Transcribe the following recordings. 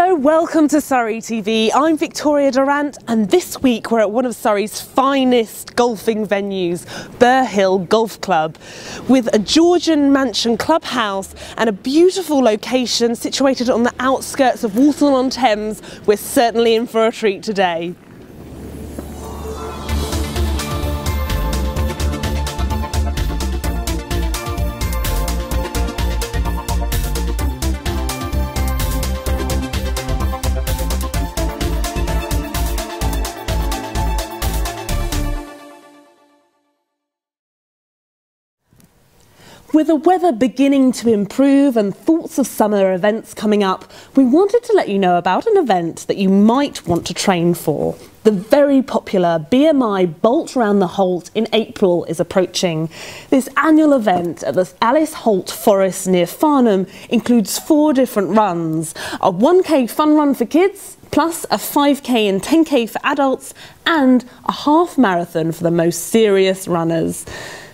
Hello, welcome to Surrey TV. I'm Victoria Durant, and this week we're at one of Surrey's finest golfing venues, Burhill Golf Club, with a Georgian mansion clubhouse and a beautiful location situated on the outskirts of Walton On Thames. We're certainly in for a treat today. With the weather beginning to improve and thoughts of summer events coming up, we wanted to let you know about an event that you might want to train for. The very popular BMI Bolt Round the Holt in April is approaching. This annual event at the Alice Holt Forest near Farnham includes 4 different runs: a 1k fun run for kids, plus a 5k and 10k for adults, and a half marathon for the most serious runners.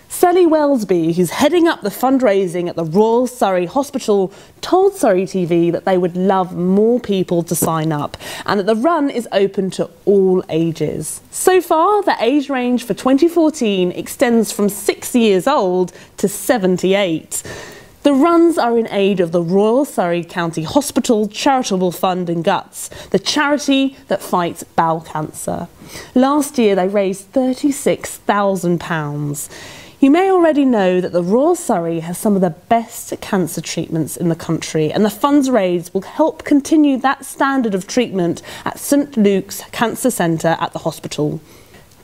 Sally Wellesby, who's heading up the fundraising at the Royal Surrey Hospital, told SurreyTV that they would love more people to sign up and that the run is open to all ages. So far, the age range for 2014 extends from 6 years old to 78. The runs are in aid of the Royal Surrey County Hospital Charitable Fund and Guts, the charity that fights bowel cancer. Last year they raised £36,000. You may already know that the Royal Surrey has some of the best cancer treatments in the country, and the funds raised will help continue that standard of treatment at St Luke's Cancer Centre at the hospital.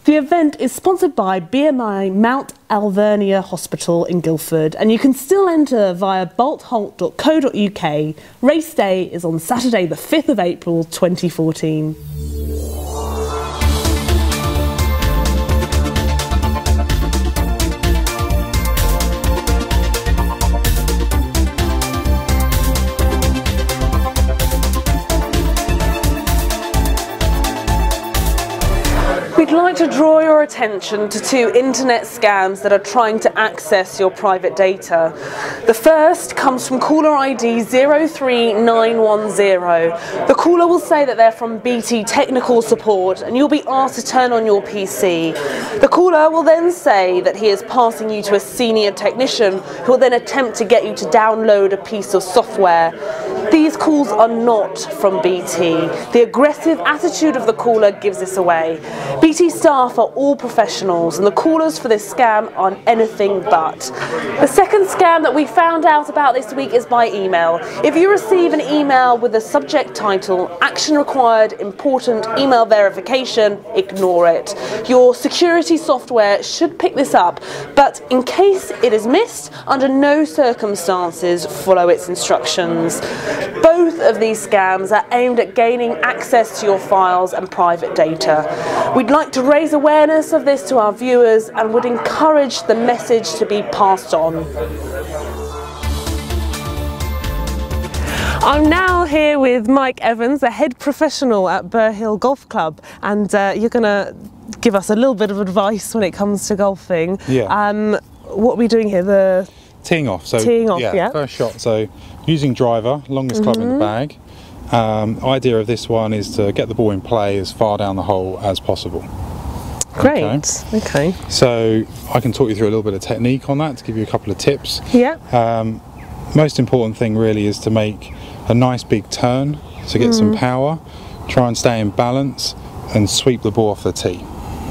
The event is sponsored by BMI Mount Alvernia Hospital in Guildford, and you can still enter via boltholt.co.uk. Race day is on Saturday the 5th of April 2014. We'd like to draw your attention to 2 internet scams that are trying to access your private data. The first comes from caller ID 03910. The caller will say that they're from BT Technical Support and you'll be asked to turn on your PC. The caller will then say that he is passing you to a senior technician who will then attempt to get you to download a piece of software. These calls are not from BT. The aggressive attitude of the caller gives this away. BT staff are all professionals and the callers for this scam are anything but. The second scam that we found out about this week is by email. If you receive an email with a subject title, "Action Required, Important Email Verification," ignore it. Your security software should pick this up, but in case it is missed, under no circumstances follow its instructions. Both of these scams are aimed at gaining access to your files and private data. We'd like to raise awareness of this to our viewers and would encourage the message to be passed on. I'm now here with Mike Evans, the head professional at Burhill Golf Club, and you're going to give us a little bit of advice when it comes to golfing. Yeah. What are we doing here? The teeing off. So teeing off, yeah. First shot. So using driver, longest club in the bag. Idea of this one is to get the ball in play as far down the hole as possible. Great. Okay. So I can talk you through a little bit of technique on that to give you a couple of tips. Yeah. Most important thing really is to make a nice big turn to get some power. Try and stay in balance and sweep the ball off the tee.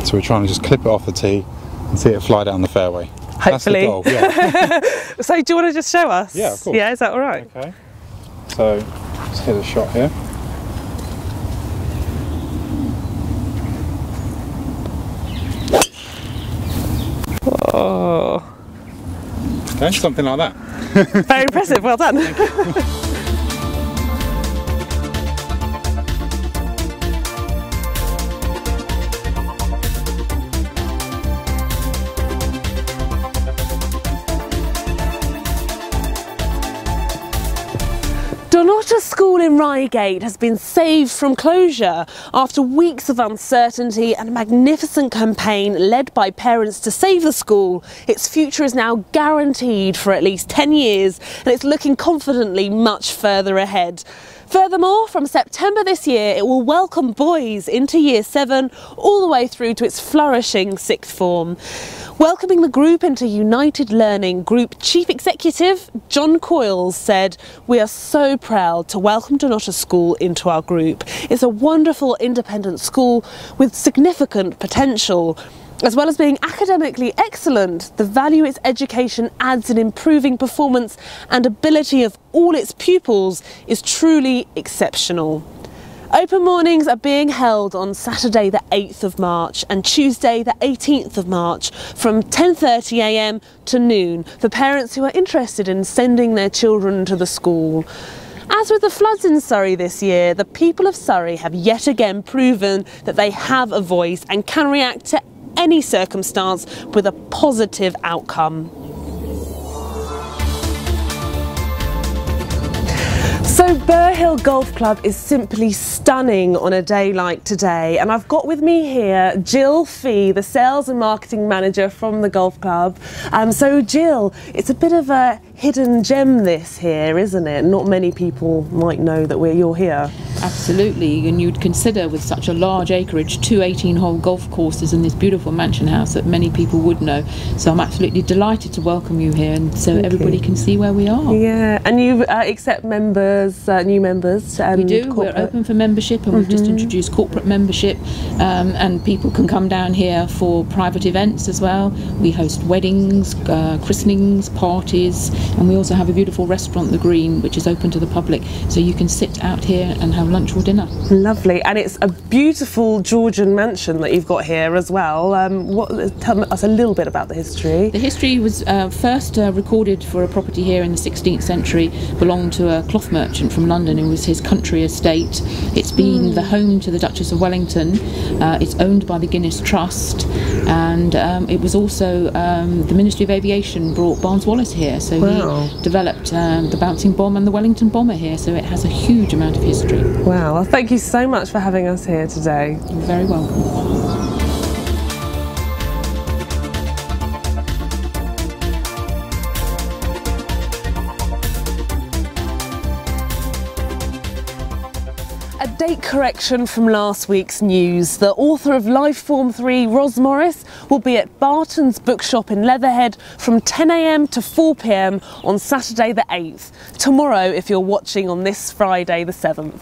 So we're trying to just clip it off the tee and see it fly down the fairway. Hopefully. That's the goal, yeah. So do you want to just show us? Yeah, of course. Yeah, is that all right? Okay. So let's hit a shot here. Oh. Okay, something like that. Very impressive, well done. Thank you. Donata School in Reigate has been saved from closure after weeks of uncertainty and a magnificent campaign led by parents to save the school. Its future is now guaranteed for at least 10 years and it's looking confidently much further ahead. Furthermore, from September this year, it will welcome boys into Year 7 all the way through to its flourishing 6th form. Welcoming the group into United Learning Group Chief Executive John Coyles said, "We are so proud to welcome Dunnottar School into our group. It's a wonderful independent school with significant potential. As well as being academically excellent, the value its education adds in improving performance and ability of all its pupils is truly exceptional." Open mornings are being held on Saturday the 8th of March and Tuesday the 18th of March from 10:30 a.m. to noon for parents who are interested in sending their children to the school. As with the floods in Surrey this year, the people of Surrey have yet again proven that they have a voice and can react to any circumstance with a positive outcome. So Burhill Golf Club is simply stunning on a day like today, and I've got with me here Jill Fee, the Sales and Marketing Manager from the Golf Club. So Jill, it's a bit of a hidden gem this here, isn't it? Not many people might know that you're here. Absolutely, and you'd consider with such a large acreage, 2 18-hole golf courses and this beautiful mansion house that many people would know. So I'm absolutely delighted to welcome you here, and so everybody can see where we are. Yeah, and you accept members, new members. We do. Corporate. We're open for membership, and we've just introduced corporate membership, and people can come down here for private events as well. We host weddings, christenings, parties, and we also have a beautiful restaurant, The Green, which is open to the public, so you can sit out here and have lunch or dinner. Lovely, and it's a beautiful Georgian mansion that you've got here as well. Tell us a little bit about the history. The history was first recorded for a property here in the 16th century, belonged to a cloth merchant from London. It was his country estate. It's been the home to the Duchess of Wellington. It's owned by the Guinness Trust, and it was also the Ministry of Aviation brought Barnes Wallis here, so he developed the bouncing bomb and the Wellington bomber here, so it has a huge amount of history. Wow, well, thank you so much for having us here today. You're very welcome. A date correction from last week's news. The author of Life Form 3, Ros Morris, will be at Barton's Bookshop in Leatherhead from 10 a.m. to 4 p.m. on Saturday the 8th. Tomorrow, if you're watching on this Friday the 7th.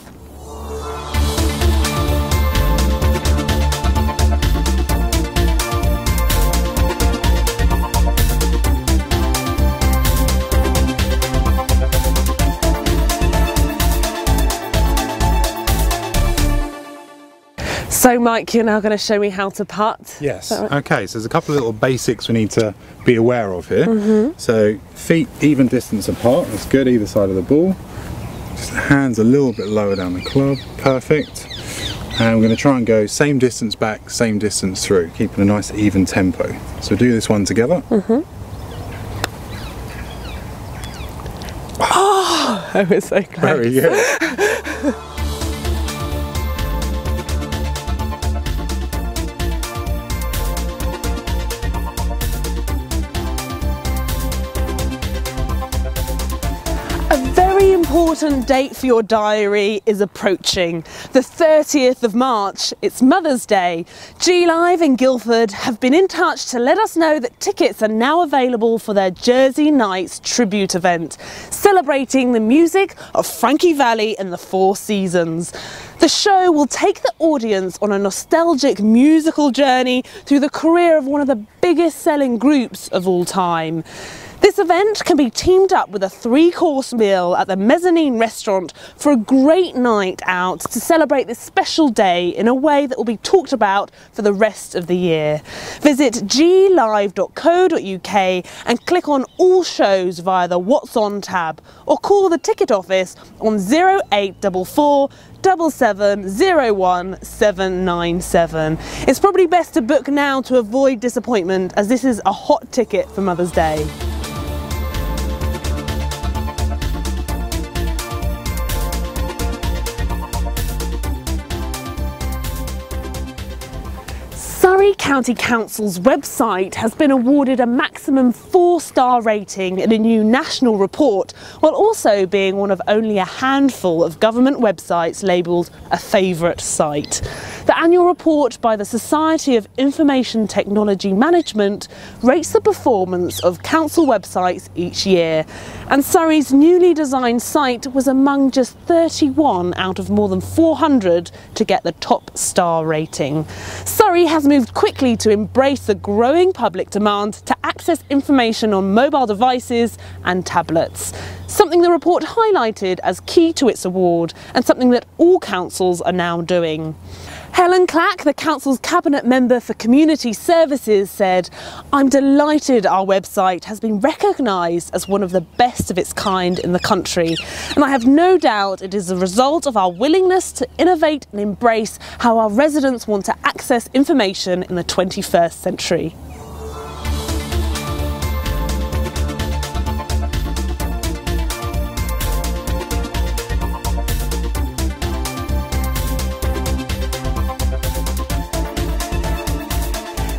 So Mike, you're now going to show me how to putt. Yes. Right? Okay, so there's a couple of little basics we need to be aware of here. So feet even distance apart, that's good, either side of the ball. Just hands a little bit lower down the club, perfect. And we're going to try and go same distance back, same distance through, keeping a nice even tempo. So do this one together. Oh, that was so close. Very good. Very important date for your diary is approaching. The 30th of March, it's Mother's Day. G-Live in Guildford have been in touch to let us know that tickets are now available for their Jersey Nights tribute event, celebrating the music of Frankie Valli and the Four Seasons. The show will take the audience on a nostalgic musical journey through the career of one of the biggest selling groups of all time. This event can be teamed up with a 3-course meal at the Mezzanine restaurant for a great night out to celebrate this special day in a way that will be talked about for the rest of the year. Visit glive.co.uk and click on all shows via the What's On tab, or call the ticket office on 0844 7701 797. It's probably best to book now to avoid disappointment, as this is a hot ticket for Mother's Day. Surrey County Council's website has been awarded a maximum 4-star rating in a new national report, while also being one of only a handful of government websites labelled a favourite site. The annual report by the Society of Information Technology Management rates the performance of council websites each year, and Surrey's newly designed site was among just 31 out of more than 400 to get the top star rating. Surrey has moved quickly to embrace the growing public demand to access information on mobile devices and tablets, something the report highlighted as key to its award and something that all councils are now doing. Helen Clack, the council's cabinet member for community services, said, "I'm delighted our website has been recognised as one of the best of its kind in the country, and I have no doubt it is a result of our willingness to innovate and embrace how our residents want to access information in the 21st century."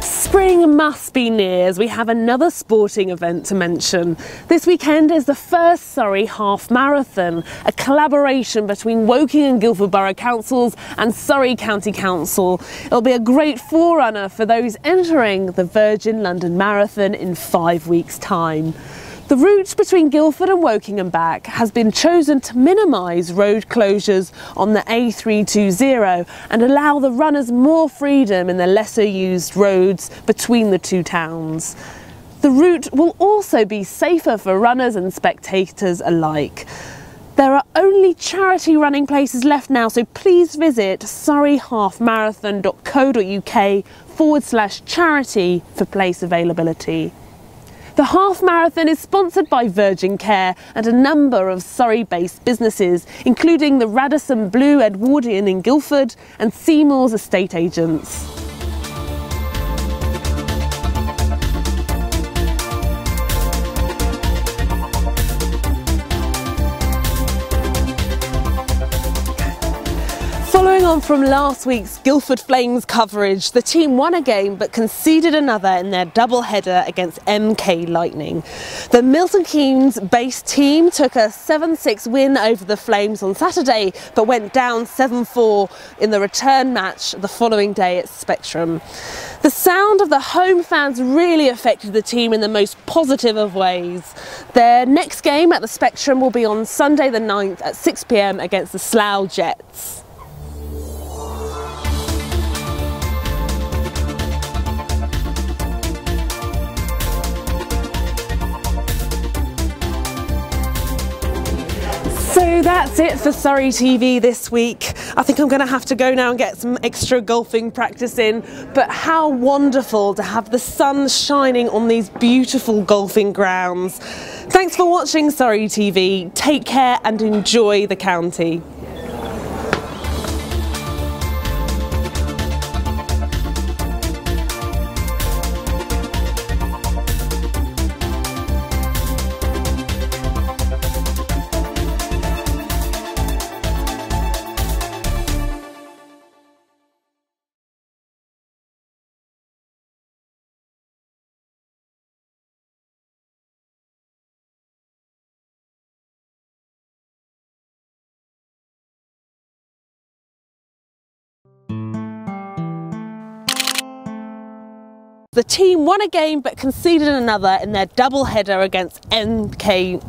Spring must be near as we have another sporting event to mention. This weekend is the first Surrey Half Marathon, a collaboration between Woking and Guildford Borough Councils and Surrey County Council. It'll be a great forerunner for those entering the Virgin London Marathon in 5 weeks' time. The route between Guildford and Woking and back has been chosen to minimise road closures on the A320 and allow the runners more freedom in the lesser used roads between the two towns. The route will also be safer for runners and spectators alike. There are only charity running places left now, so please visit surreyhalfmarathon.co.uk/charity for place availability. The Half Marathon is sponsored by Virgin Care and a number of Surrey-based businesses, including the Radisson Blue Edwardian in Guildford and Seymour's estate agents. Following on from last week's Guildford Flames coverage, the team won a game but conceded another in their double-header against MK Lightning. The Milton Keynes-based team took a 7-6 win over the Flames on Saturday but went down 7-4 in the return match the following day at Spectrum. The sound of the home fans really affected the team in the most positive of ways. Their next game at the Spectrum will be on Sunday the 9th at 6 p.m. against the Slough Jets. So that's it for Surrey TV this week. I think I'm going to have to go now and get some extra golfing practice in, but how wonderful to have the sun shining on these beautiful golfing grounds. Thanks for watching Surrey TV. Take care and enjoy the county. The team won a game but conceded another in their double-header against MK.